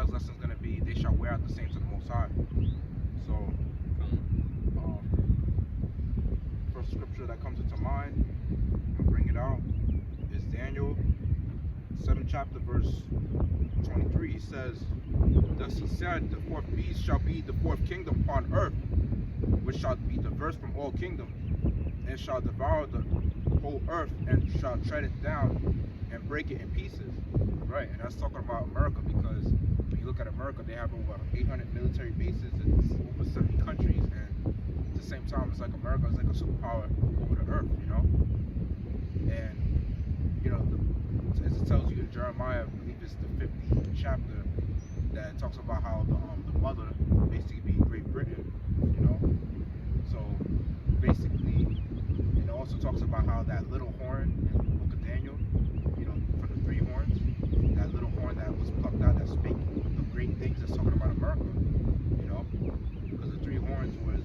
God's lesson is going to be, they shall wear out the saints of the Most High. So, first scripture that comes into mind, I'll bring it out, is Daniel 7th chapter, verse 23. He says, thus he said, the fourth beast shall be the fourth kingdom upon earth, which shall be diverse from all kingdoms, and shall devour the whole earth, and shall tread it down and break it in pieces. Right, and that's talking about America, because when you look at America, they have over 800 military bases in over 70 countries, and at the same time, it's like America is like a superpower over the earth, you know? And, you know, as it tells you in Jeremiah, I believe it's the 50th chapter, that talks about how the mother basically be Great Britain, you know? So, basically, it also talks about how that little horn in the book of Daniel, you know, for the three horns, that little horn that was plucked out that spake the great things, that's talking about America, you know, because the three horns was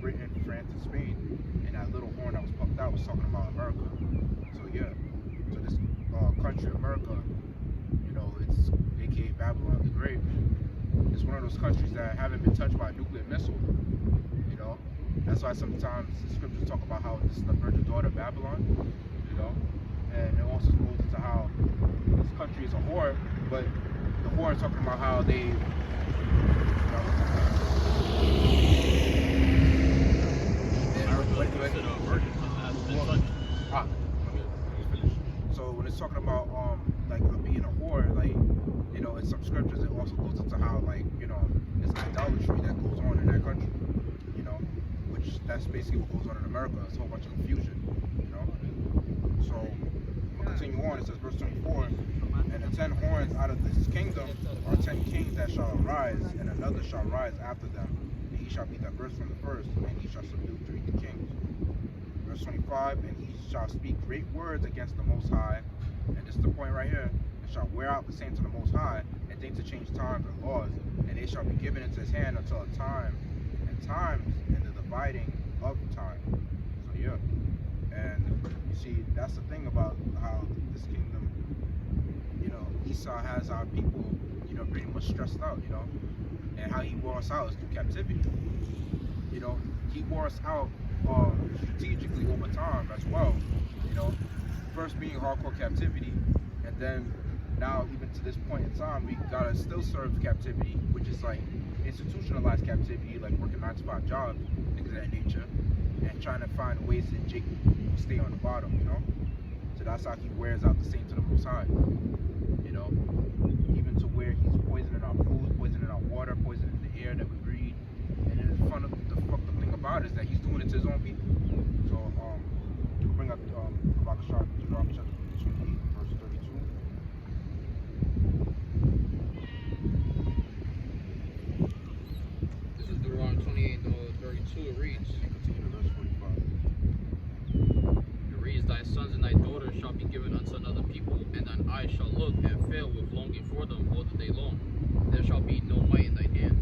Britain, France, and Spain, and that little horn that was plucked out was talking about America. So yeah, so this country, America, you know, it's aka Babylon the Great. It's one of those countries that haven't been touched by a nuclear missile, you know. That's why sometimes the scriptures talk about how this is the virgin daughter of Babylon, you know. And it also goes into how this country is a whore, but the whore is talking about how they, so when it's talking about like being a whore, like, you know, in some scriptures it also goes into how, like, you know, it's idolatry that goes on in that country, you know, which that's basically what goes on in America. It's a whole bunch of confusion, you know. So we'll continue on. It says verse 24, and the 10 horns out of this kingdom are 10 kings that shall arise, and another shall rise after them, and he shall be diverse from the first, and he shall subdue 3 kings. Verse 25, and he shall speak great words against the Most High, and this is the point right here, and shall wear out the saints of the Most High, and think to change times and laws, and they shall be given into his hand until a time, and times, and the dividing of time. So yeah, and you see, that's the thing about how this kingdom, you know, Esau has our people, you know, pretty much stressed out, you know, and how he wore us out is through captivity. You know, he wore us out strategically over time as well, you know, first being hardcore captivity, and then now even to this point in time we gotta still serve captivity, which is like institutionalized captivity, like working 9-to-5 jobs, things of that nature, and trying to find ways that Jake will stay on the bottom, you know. So that's how he wears out the saints of the Most High, you know, even to where he's poisoning our food, poisoning our water, poisoning the air that we breathe. And then the fucked up thing about it is that he's doing it to his own people. So we'll bring up Deuteronomy chapter 28, verse 32. This is Deuteronomy 28, 32. It reads, And continue to verse 45. it reads, thy sons and thy daughters shall be given unto another people, and thine eyes shall look and fail with longing for them all the day long. There shall be no might in thine hand.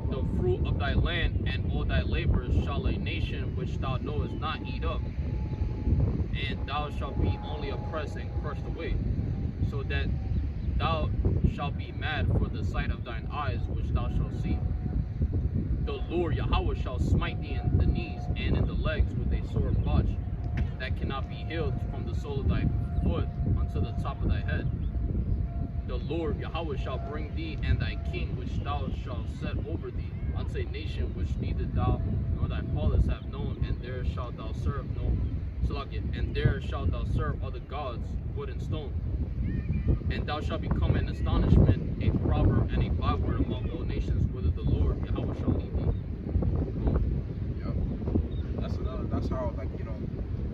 The fruit of thy land and all thy labors shall a nation which thou knowest not eat up, and thou shalt be only oppressed and crushed away, so that thou shalt be mad for the sight of thine eyes which thou shalt see. The Lord Yahweh shall smite thee in the knees and in the legs with a sore botch that cannot be healed from the sole of thy foot unto the top of thy head. The Lord Yahweh shall bring thee and thy king which thou shalt set over thee unto a nation which neither thou nor thy fathers have known, and there shalt thou serve and there shalt thou serve other gods, wood and stone. And thou shalt become an astonishment, a proverb, and a byword among all nations, whither the Lord Yahweh shall lead thee. Yep. That's how, like, you know,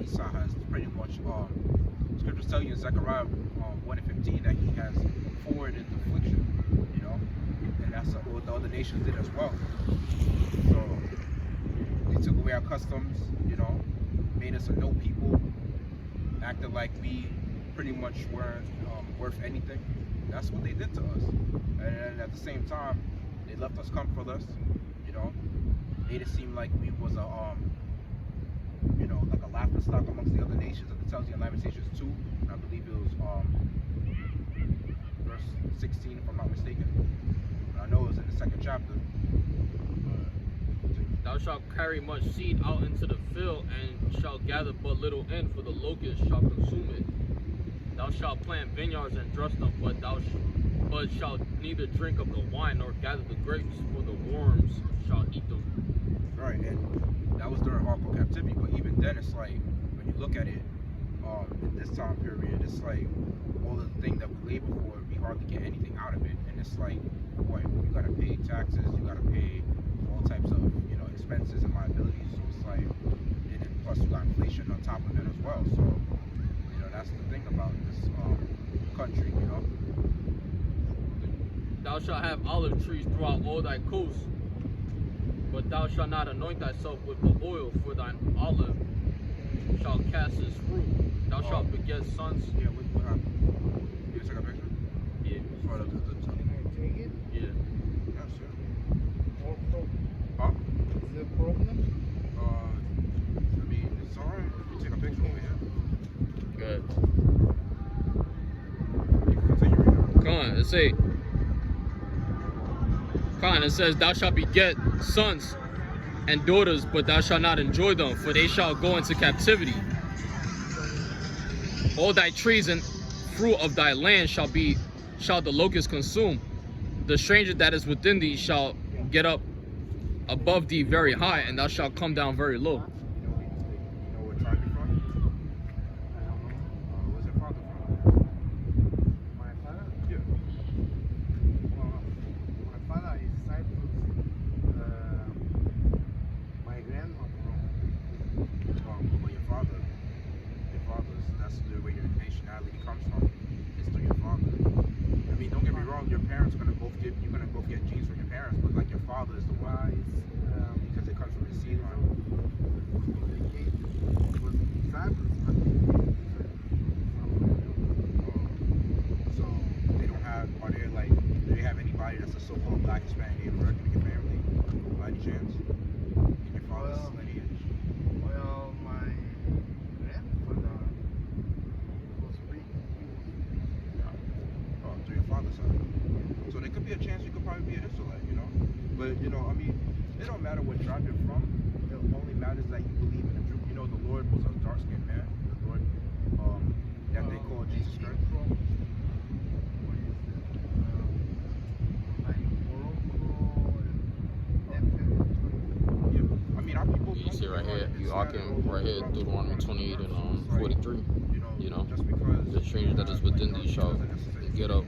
Esau has pretty much scriptures tell you in Zechariah 1:15 that he has forwarded the affliction, you know, and that's what the other nations did as well. So they took away our customs, you know, made us a no people, acted like we pretty much weren't worth anything. That's what they did to us. And at the same time, they left us comfortless, you know, made it seem like we was a you know, like a laughing stock amongst the other nations. Like it tells you in Lamentations 2, and I believe it was verse 16, if I'm not mistaken. I know it was in the second chapter. Thou shalt carry much seed out into the field, and shalt gather but little in, for the locust shall consume it. Thou shalt plant vineyards and dress them, but shalt neither drink of the wine nor gather the grapes, for the worms shall eat them. Right, and that was during hardcore captivity, but even then, it's like, when you look at it, in this time period, it's like, all of the things that we labor for, we hardly get anything out of it, and it's like, what, you gotta pay taxes, you gotta pay all types of, expenses and liabilities, so it's like, and then plus you got inflation on top of it as well, so, that's the thing about this, country, Thou shalt have olive trees throughout all thy coasts, but thou shalt not anoint thyself with the oil, for thine olive shall cast its fruit. Thou shalt beget sons. Yeah, what happened? You take a picture? Yeah. For the Can I take it? Yeah. yeah, sure. Also, Huh? is there a problem? It's alright if you take a picture over here. Good. You can continue reading. Come on, let's say. Come on, it says, thou shalt beget sons and daughters, but thou shalt not enjoy them, for they shall go into captivity. All thy trees and fruit of thy land shall the locust consume. The stranger that is within thee shall get up above thee very high, and thou shalt come down very low. You know what tribe you're from? Where's your father from? My father? Yeah. Well, my father is Cyprus. My grandma from. But your father's, that's where your nationality comes from. It's through your father. I mean, don't get me wrong, you're gonna both get genes from your parents, but like your father is the one, because it comes from his seed line. So they don't have, do they have anybody that's a so-called black Hispanic Native American in your family, by any chance? In your father's lineage? Well, my grandfather was big. Oh, through your father's side. So there could be a chance you could probably be an Israelite, But, it don't matter what tribe you're from. It only matters that you believe in the truth. The Lord was a dark-skinned man. The Lord, that they call Jesus Christ. Yeah. I mean, our people. You see right here, right here, Deuteronomy 28 and 43. Just because The stranger that is within thee shall get up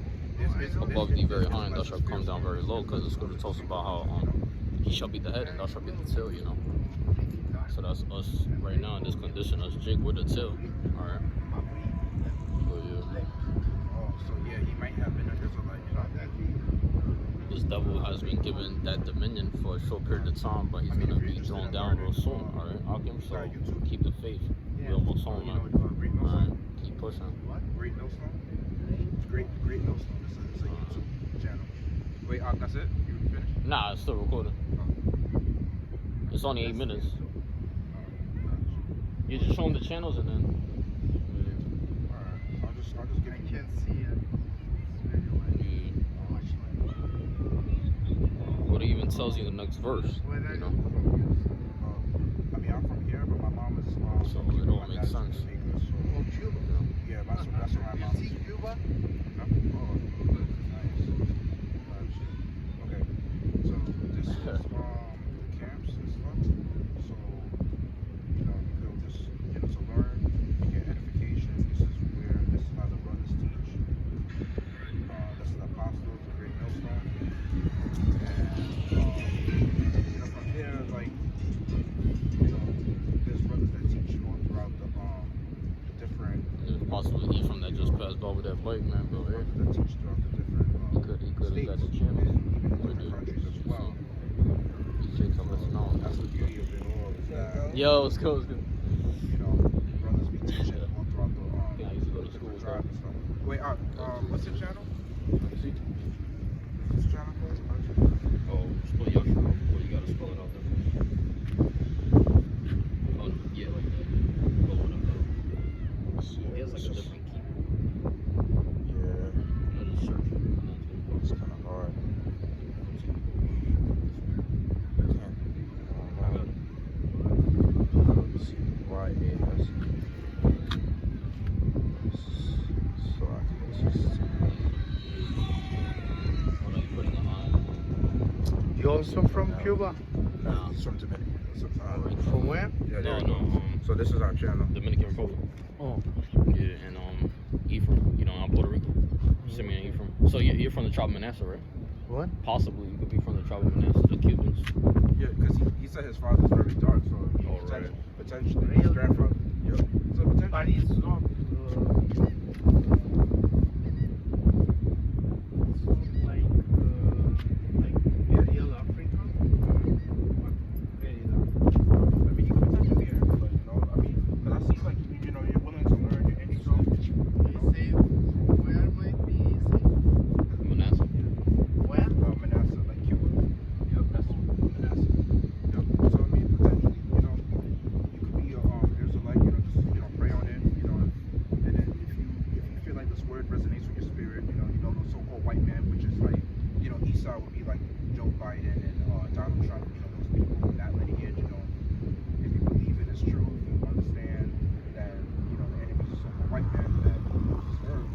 above thee very high, and thou shalt come down very low, because the scripture talks about how he shall be the head and thou shalt be the tail, So that's us right now in this condition, us Jake with the tail. Alright. But yeah. Oh, so yeah, he might have been an Israelite, This devil has been given that dominion for a short period of time, but he's gonna be thrown down real soon, alright? So keep the faith. We're almost home, man. Alright, keep pushing. Great Millstone? Great Millstone. It's a YouTube channel. Wait, that's it? You finished? Nah, it's still recording. It's only 8 minutes. You just show them the channels and then. Alright, I'll just I give you. can't see it. It's very light. Much light. What it even tells you in the next verse, Where are you know. from? I mean, I'm from here, but my mom is So from it Cuba. all My makes dad's from sense. Jamaica, so Oh, Cuba. yeah, that's where my mom You is. see Cuba? No? Oh, nice. Okay, so this is the camps and stuff. So you could just to learn, get edification. This is how the brothers teach. This is the apostles, the great millstone. And from here, there's brothers that teach all throughout the different. There's possibly he from that just passed by with that bike, man, bro. Here. That teach throughout the different He could have got the states, channel. and even in different countries as well. These chicks are listening on. That's the beauty of it all. Is that, Yo, it's cool. brothers be teaching all throughout the Yeah, I used to go to different school, tribes and stuff. Wait, what's your channel? What's your channel called? Oh, spell Yashua. Well, you gotta spell it out there. Oh, yeah, like that. Go on up there. He has like a different keyboard. Yeah. Just search. also from Cuba? No. He's from Dominican. From where? Yeah, No, yeah. no. So this is our channel. Dominican Republic. Oh. Yeah, and Ephraim. You know, I'm Puerto Rico. Simeon and Ephraim. So you're from the tribe of Manasseh, right? What? Possibly you could be from the tribe of Manasseh, the Cubans. Yeah, because he said his father's very dark, so right. potentially his grandfather. Yep. So potentially. But it's not. It's not like real African. But very dark. I mean, you could potentially be an Israelite, you know. I mean, because I see like you're willing to learn, you're into something. They say where might be safe? Manasseh. Where? Manasseh, like Cuba. Yep, that's Manasseh. Yep. So I mean, potentially, you could be Israelite, just pray on it, and then if you feel like this word resonates with your spirit, those so-called white men, which is like, Esau would be like Joe Biden and Donald Trump, those people in that lineage, if you believe it is true, if you understand that, the enemies are so-called white men that use this word,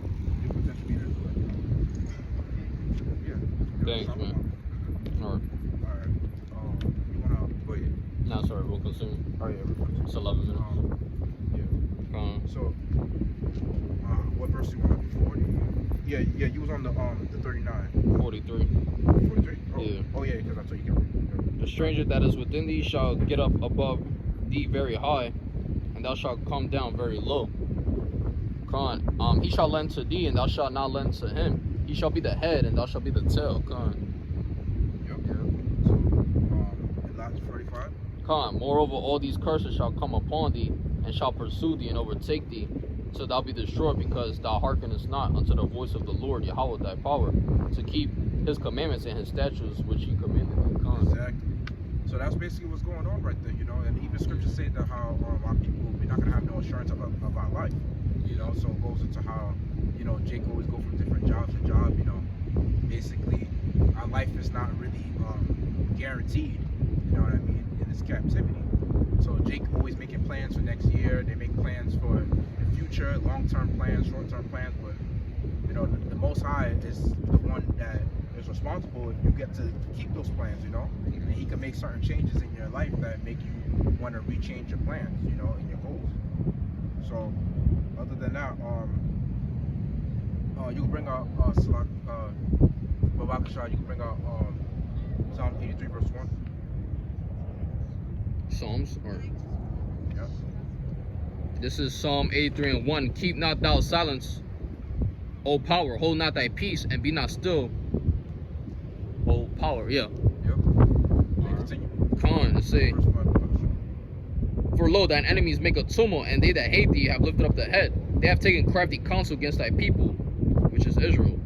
you potentially be an Israelite, Yeah. Thanks, man. Alright. Alright. You wanna go ahead? No, sorry, we'll consume. Oh yeah, we're going It's 11 minutes. yeah. So, what verse you want? 40? Yeah, you was on the 39. 43. 43? Oh, Yeah. Oh yeah, because that's what you can. The stranger that is within thee shall get up above thee very high, and thou shalt come down very low. Con, he shall lend to thee, and thou shalt not lend to him. He shall be the head, and thou shalt be the tail. Con. Yep. So, in Last 45. Con, moreover, all these curses shall come upon thee, and shall pursue thee and overtake thee, so thou be destroyed, because thou hearkenest not unto the voice of the Lord Yahweh thy power, to keep his commandments and his statutes which he commanded thee. Con. Exactly. So that's basically what's going on right there, and even scriptures say that how our people, we're not gonna have no assurance of our life, So it goes into how, Jake always go from different job to job, Basically, our life is not really guaranteed, you know what I mean, in this captivity. So Jake always making plans for next year. They make plans for the future, long-term plans, short-term plans. But the Most High is the one that is responsible if you get to keep those plans, and He can make certain changes in your life that make you want to rechange your plans, and your goals. So other than that, you can bring out Babakashah, you can bring out Psalm 83 verse 1. Psalms, or Yeah. this is Psalm 83 and 1. Keep not thou silence, O power, hold not thy peace, and be not still, O power. Yeah. Yep. Continue. Con, let's say, Verse 5, Babakashah. for lo, thine enemies make a tumult, and they that hate thee have lifted up the head. They have taken crafty counsel against thy people, which is Israel,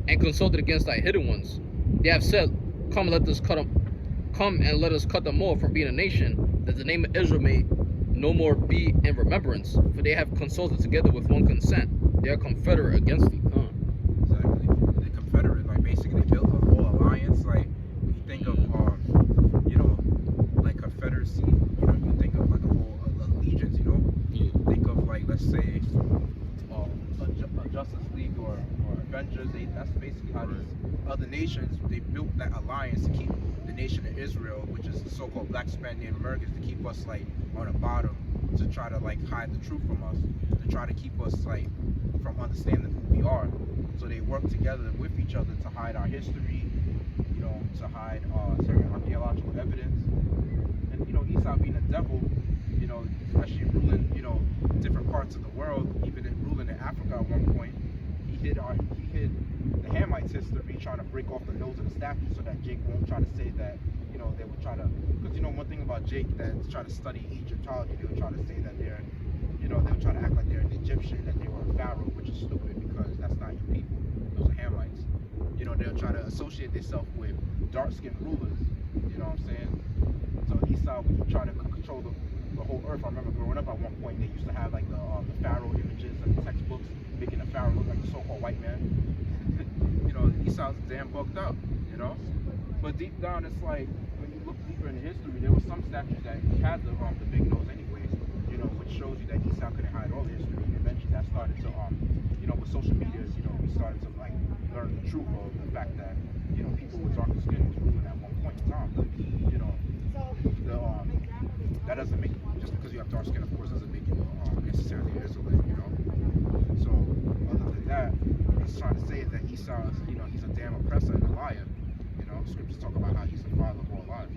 and consulted against thy hidden ones. They have said, come and let us cut them off from being a nation, that the name of Israel may no more be in remembrance. For they have consulted together with one consent. They are confederate against thee. Exactly. They're confederate. Like basically they built a whole alliance. Like when you think of like confederacy, you think of like a whole allegiance, Yeah. Think of like, let's say, a Justice League or Avengers. That's basically how these other nations, they built that alliance to keep the nation of Israel, which is the so-called black Hispanic Native Americans, to keep us like on the bottom, to try to like hide the truth from us, to try to keep us like from understanding who we are. So they work together with each other to hide our history, to hide certain archaeological evidence. And Esau being a devil, especially ruling, different parts of the world, even in ruling in Africa at one point, he hid the Hamites' history, trying to break off the nose of the statue so that Jake won't try to say that, they would try to, because one thing about Jake that's try to study Egyptology, they would try to say that they're, they would try to act like they're an Egyptian, that they were a pharaoh, which is stupid because that's not your people. Those are Hamites. They'll try to associate themselves with dark-skinned rulers. You know what I'm saying? So Esau would try to control the whole earth. I remember growing up at one point, they used to have like the pharaoh images and the textbooks, making the pharaoh look like a so-called white man. Esau's damn bugged up. But deep down, it's like when you look deeper into history, there were some statues that had the big nose anyways. Which shows you that Esau couldn't hide all the history. And eventually, that started to with social media, we started to like learn the truth of the fact that people with darker skin was ruling at one point in time. But the that doesn't make just because you have dark skin, of course, doesn't make you necessarily an Israelite. So other than that, what he's trying to say is that Esau is, he's a damn oppressor and a liar. Scriptures talk about how he's the father of all lies.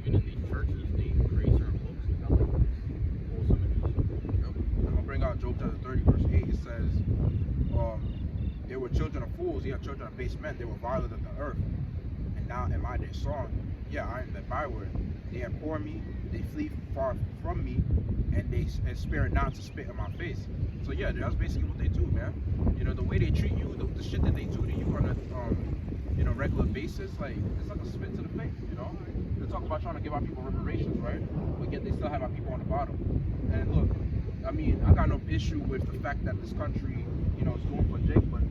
Even in these churches, they create certain books that like false images. I'm gonna bring out Job chapter 30, verse 8. It says, "They were children of fools, children of base men. They were violent of the earth, and now am I their song? Yeah, I am their byword. They abhor me, they flee far from me, and they spare not to spit in my face." So yeah, that's basically what they do, man. The way they treat you, the shit that they do to you on a regular basis, like it's like a spit to the face. They talk about trying to give our people reparations, right? But yet they still have our people on the bottom. And look, I mean, I got no issue with the fact that this country, is doing for Jake, but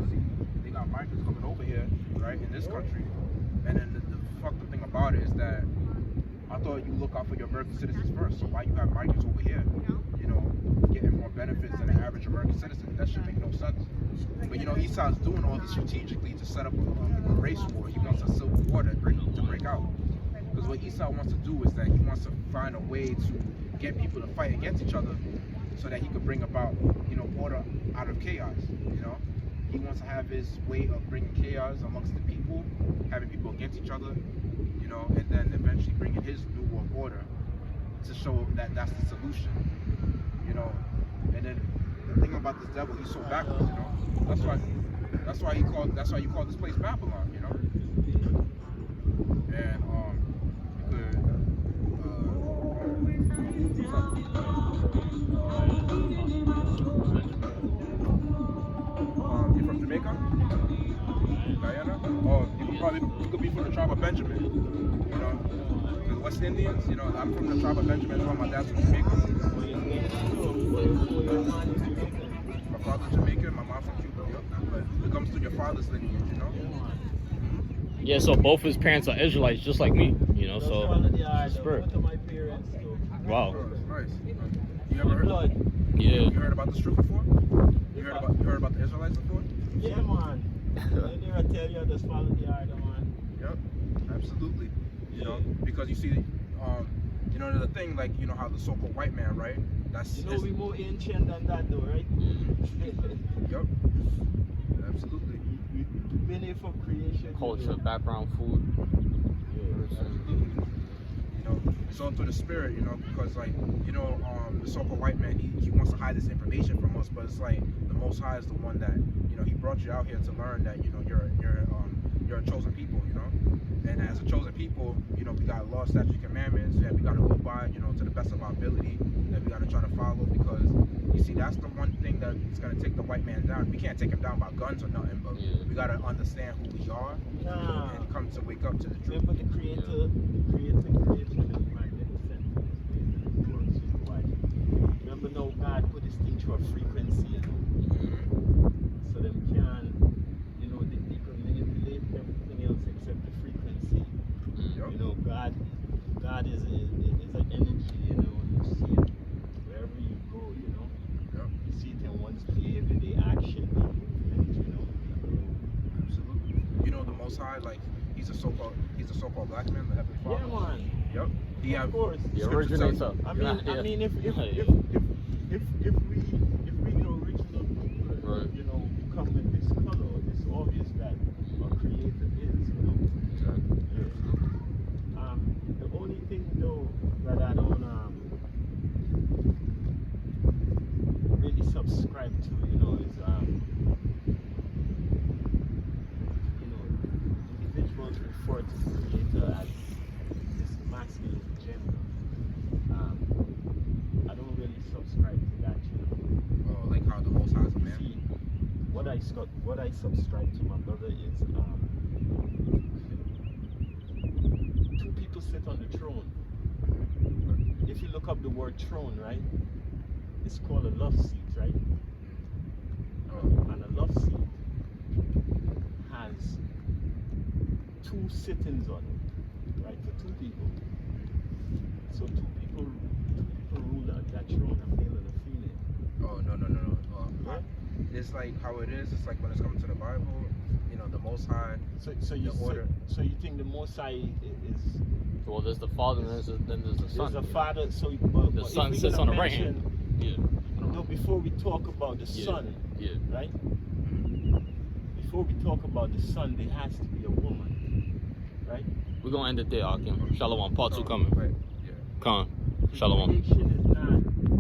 see, they got migrants coming over here, right, in this country. And then the fucked up thing about it is that I thought you look out for your American citizens first. So why you have migrants over here, getting more benefits than an average American citizen? That should make no sense. But Esau's doing all this strategically to set up a race war. He wants a civil war to break out. Because what Esau wants to do is that he wants to find a way to get people to fight against each other, so that he could bring about, order out of chaos. He wants to have his way of bringing chaos amongst the people, having people against each other, and then eventually bringing his new world order to show that that's the solution. And then the thing about this devil, he's so backwards. That's why you call this place Babylon. And you're from Jamaica? Guyana? Oh, you could be from the tribe of Benjamin. Because West Indians, I'm from the tribe of Benjamin as well. My dad's from Jamaica. My father's Jamaican, my mom's from Cuba. But it comes to your father's lineage, Yeah, so both his parents are Israelites, just like me. So spirit. Wow. Nice. You ever heard? Yeah. You heard about this truth before? You heard about the Israelites before? Yeah, man. They never tell you just follow the order, man. Yep, absolutely. Because you see, the thing, like, how the so-called white man, right? We more ancient than that, though, right? Yep, absolutely. We've been here for creation. Culture, background, food. Absolutely. It's all through the spirit, because like, the so-called white man, he wants to hide this information from us, but it's like the Most High is the one that, he brought you out here to learn that, you're a chosen people, and as a chosen people, we got law, statutes, commandments that we got to go by, to the best of our ability, that we got to try to follow, because you see, that's the one thing that's going to take the white man down. We can't take him down by guns or nothing, but we got to understand who we are and come to wake up to the truth. Remember the creator created magnificent works with white. Remember now God put this thing to a frequency, so them can, they can manipulate everything else except the frequency. God is an energy, you see it wherever you go, you see it in one's behavior, the action, the movement, Absolutely. The Most High, like, he's a so-called black man, the Heavenly Father. Yeah, man. Yep. Of course. The originator. I mean, if we the original people, Right. come with this color, it's obvious that our creator is, The only thing though that I don't really subscribe to, is individuals refer to the creator as this masculine gender. I don't really subscribe to that, Oh, like how the Most High is a man. See, what I subscribe to, my brother, is two people sit on the throne. If you look up the word throne, right, it's called a love seat, right? And a love seat has two sittings on it, right, for two people. So two people rule that throne, a male and a female. Oh, no. Right? it's like how it is. It's like when it's coming to the Bible, you know, the Most High. So you The order. so you think the Most High is Well, there's the Father and then there's the Son. there's a Father? So The Son sits on the right hand. Yeah. No, before we talk about the Son, Yeah. right? Before we talk about the Son, there has to be a woman, right? We're gonna end it there, Akim. Shalom. Part 2 coming. Right. Yeah. Khan. Shalom. Creation